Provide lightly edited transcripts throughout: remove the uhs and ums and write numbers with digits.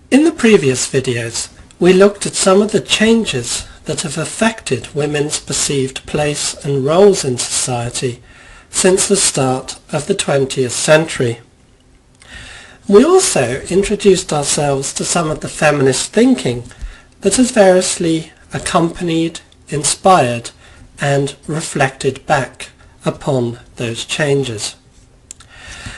In the previous videos, we looked at some of the changes that have affected women's perceived place and roles in society since the start of the 20th century. We also introduced ourselves to some of the feminist thinking that has variously accompanied, inspired, and reflected back upon those changes.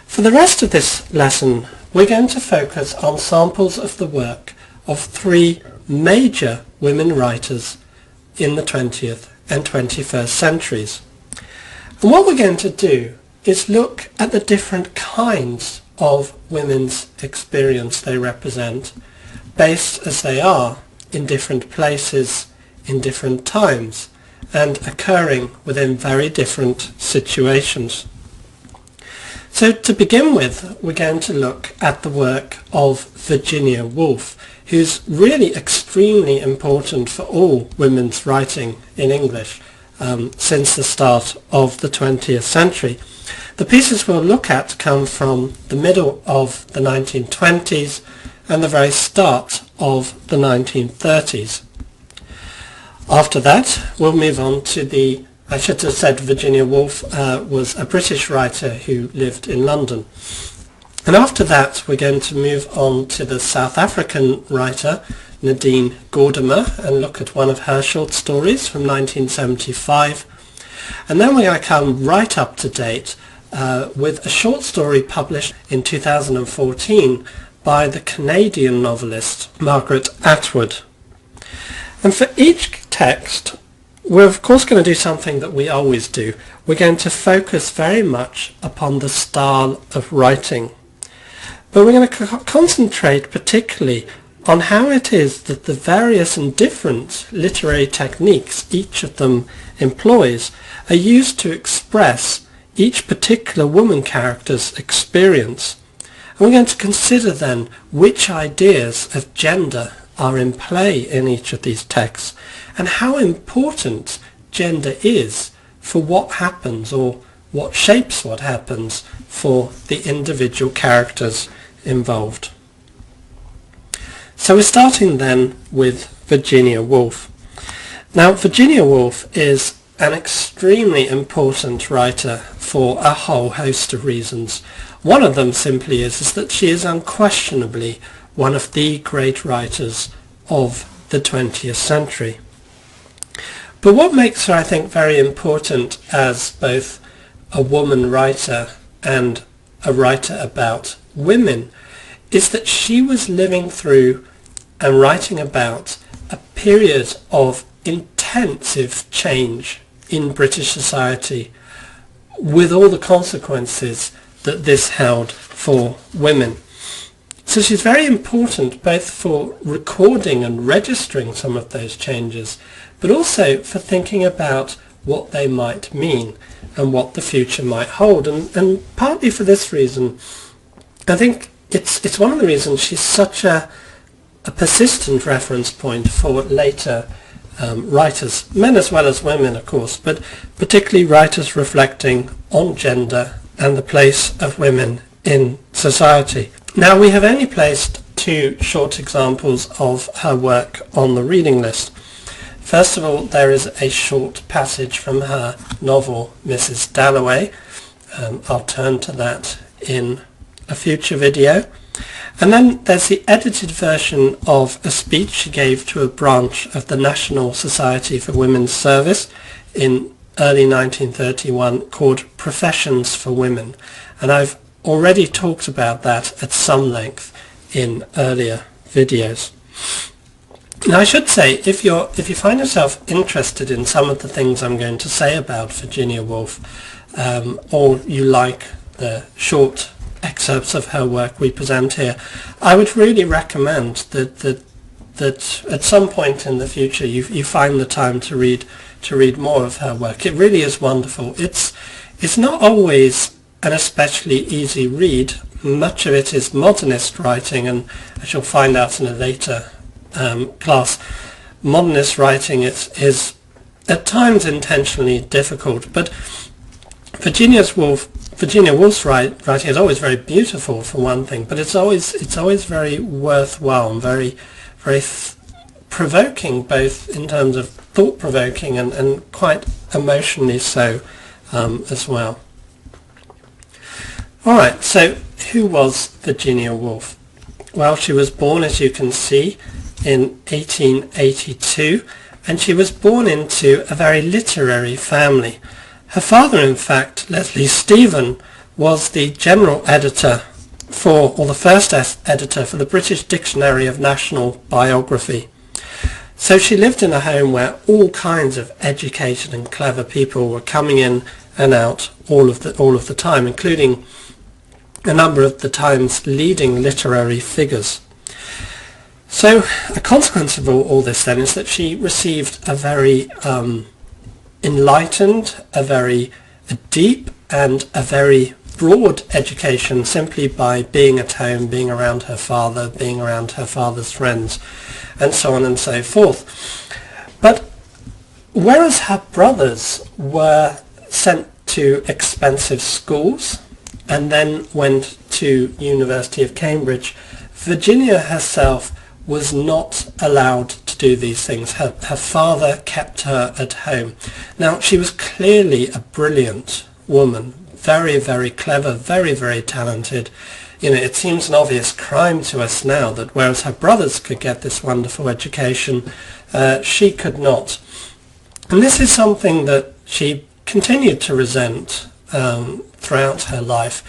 For the rest of this lesson, we're going to focus on samples of the work of three major women writers in the 20th and 21st centuries. And what we're going to do is look at the different kinds of women's experience they represent, based as they are in different places, in different times, and occurring within very different situations. So to begin with, we're going to look at the work of Virginia Woolf, who's really extremely important for all women's writing in English since the start of the 20th century. The pieces we'll look at come from the middle of the 1920s and the very start of the 1930s. After that, we'll move on to I should have said Virginia Woolf was a British writer who lived in London. And after that, we're going to move on to the South African writer Nadine Gordimer and look at one of her short stories from 1975. And then we're going to come right up to date with a short story published in 2014 by the Canadian novelist Margaret Atwood. And for each text, we're of course going to do something that we always do. We're going to focus very much upon the style of writing. But we're going to concentrate particularly on how it is that the various and different literary techniques each of them employs are used to express each particular woman character's experience. And we're going to consider then which ideas of gender are in play in each of these texts and how important gender is for what happens or what shapes what happens for the individual characters involved. So we're starting then with Virginia Woolf. Now, Virginia Woolf is an extremely important writer for a whole host of reasons. One of them simply is that she is unquestionably one of the great writers of the 20th century. But what makes her, I think, very important as both a woman writer and a writer about women is that she was living through and writing about a period of intensive change in British society with all the consequences that this held for women. So she's very important both for recording and registering some of those changes, but also for thinking about what they might mean and what the future might hold. And partly for this reason, I think it's one of the reasons she's such a persistent reference point for later writers, men as well as women, of course, but particularly writers reflecting on gender and the place of women in society. Now, we have only placed two short examples of her work on the reading list. First of all, there is a short passage from her novel Mrs. Dalloway. I'll turn to that in a future video. And then there's the edited version of a speech she gave to a branch of the National Society for Women's Service in early 1931 called Professions for Women. And I've already talked about that at some length in earlier videos. Now, I should say, if you find yourself interested in some of the things I'm going to say about Virginia Woolf, or you like the short excerpts of her work we present here, I would really recommend that at some point in the future you find the time to read more of her work. It really is wonderful. It's not always an especially easy read. Much of it is modernist writing, and as you'll find out in a later class, modernist writing is at times intentionally difficult, but Virginia Woolf Virginia Woolf's writing is always very beautiful for one thing, but it's always very worthwhile and very provoking, both in terms of thought-provoking and quite emotionally so as well. Alright, so who was Virginia Woolf? Well, she was born, as you can see, in 1882, and she was born into a very literary family. Her father, in fact, Leslie Stephen, was the general editor or the first editor for the British Dictionary of National Biography. So she lived in a home where all kinds of educated and clever people were coming in and out all of the time, including a number of the time's leading literary figures. So a consequence of all this then is that she received a very enlightened, a very deep and a very broad education simply by being at home, being around her father, being around her father's friends, and so on and so forth. But whereas her brothers were sent to expensive schools and then went to University of Cambridge, Virginia herself was not allowed to do these things. Her father kept her at home. Now, she was clearly a brilliant woman, very, very clever, very, very talented. You know, it seems an obvious crime to us now that whereas her brothers could get this wonderful education, she could not. And this is something that she continued to resent throughout her life.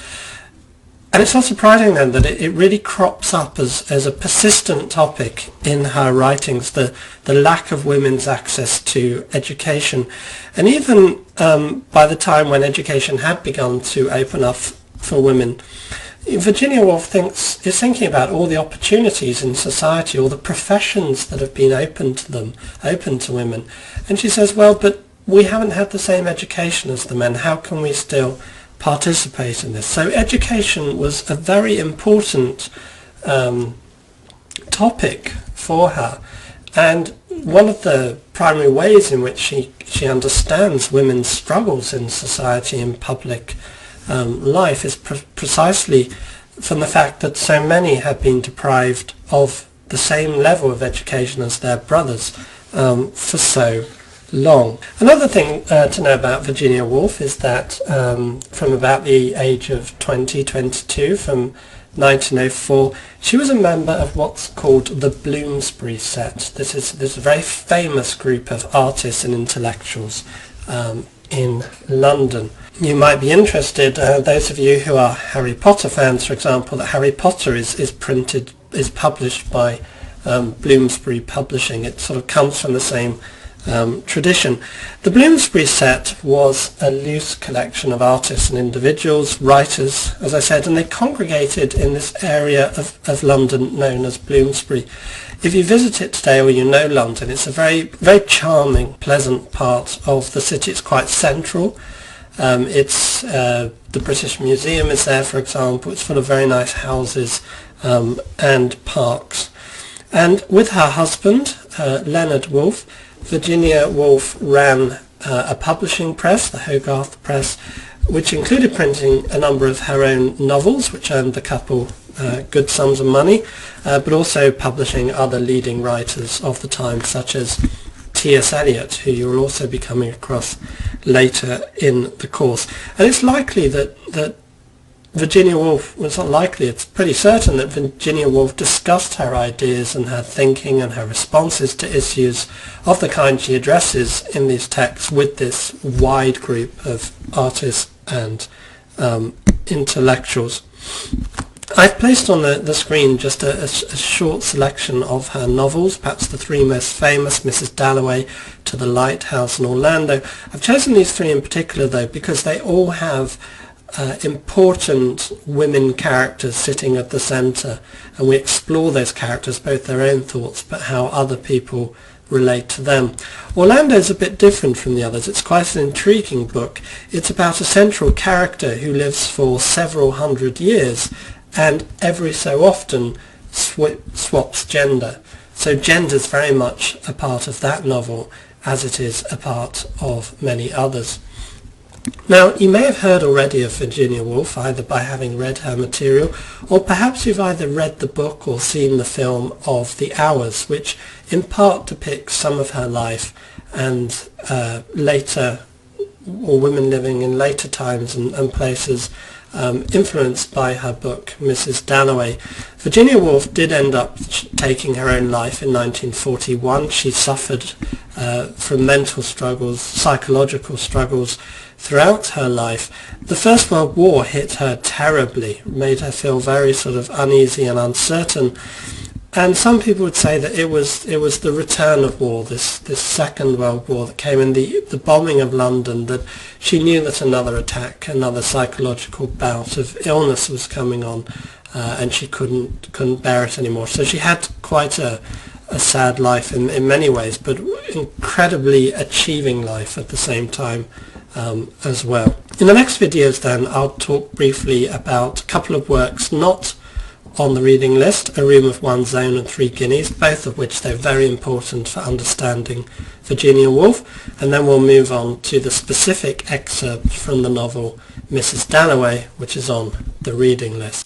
And it's not surprising then that it really crops up as a persistent topic in her writings, the lack of women's access to education. And even by the time when education had begun to open up for women, Virginia Woolf is thinking about all the opportunities in society, all the professions that have been open to women. And she says, well, but we haven't had the same education as the men. How can we still participate in this? So education was a very important topic for her, and one of the primary ways in which she understands women's struggles in society and public life is precisely from the fact that so many have been deprived of the same level of education as their brothers for so long. Another thing to know about Virginia Woolf is that from about the age of 22, from 1904, she was a member of what's called the Bloomsbury set. This is a very famous group of artists and intellectuals in London. You might be interested, those of you who are Harry Potter fans, for example, that Harry Potter is published by Bloomsbury Publishing. It sort of comes from the same tradition. The Bloomsbury set was a loose collection of artists and individuals, writers, as I said, and they congregated in this area of London known as Bloomsbury. If you visit it today or you know London, it's a very, very charming, pleasant part of the city. It's quite central. The British Museum is there, for example. It's full of very nice houses and parks. And with her husband, Leonard Woolf, Virginia Woolf ran a publishing press, the Hogarth Press, which included printing a number of her own novels, which earned the couple good sums of money, but also publishing other leading writers of the time, such as T.S. Eliot, who you will also be coming across later in the course. And it's likely that Virginia Woolf, well, it's not likely, it's pretty certain that Virginia Woolf discussed her ideas and her thinking and her responses to issues of the kind she addresses in these texts with this wide group of artists and intellectuals. I've placed on the screen just a short selection of her novels, perhaps the three most famous, Mrs. Dalloway, To the Lighthouse and Orlando. I've chosen these three in particular, though, because they all have important women characters sitting at the centre, and we explore those characters, both their own thoughts, but how other people relate to them. Orlando is a bit different from the others. It's quite an intriguing book. It's about a central character who lives for several hundred years and every so often swaps gender. So gender is very much a part of that novel, as it is a part of many others. Now, you may have heard already of Virginia Woolf, either by having read her material, or perhaps you've either read the book or seen the film of The Hours, which in part depicts some of her life and later, or women living in later times and places, influenced by her book, Mrs. Dalloway. Virginia Woolf did end up taking her own life in 1941. She suffered from mental struggles, psychological struggles throughout her life. The First World War hit her terribly, made her feel very sort of uneasy and uncertain. And some people would say that it was the return of war, this Second World War that came in, the bombing of London, that she knew that another attack, another psychological bout of illness was coming on, and she couldn't bear it anymore. So she had quite a sad life in many ways, but incredibly achieving life at the same time as well. In the next videos then, I'll talk briefly about a couple of works not on the reading list, A Room of One's Own and Three Guineas, both of which they're very important for understanding Virginia Woolf, and then we'll move on to the specific excerpt from the novel Mrs. Dalloway, which is on the reading list.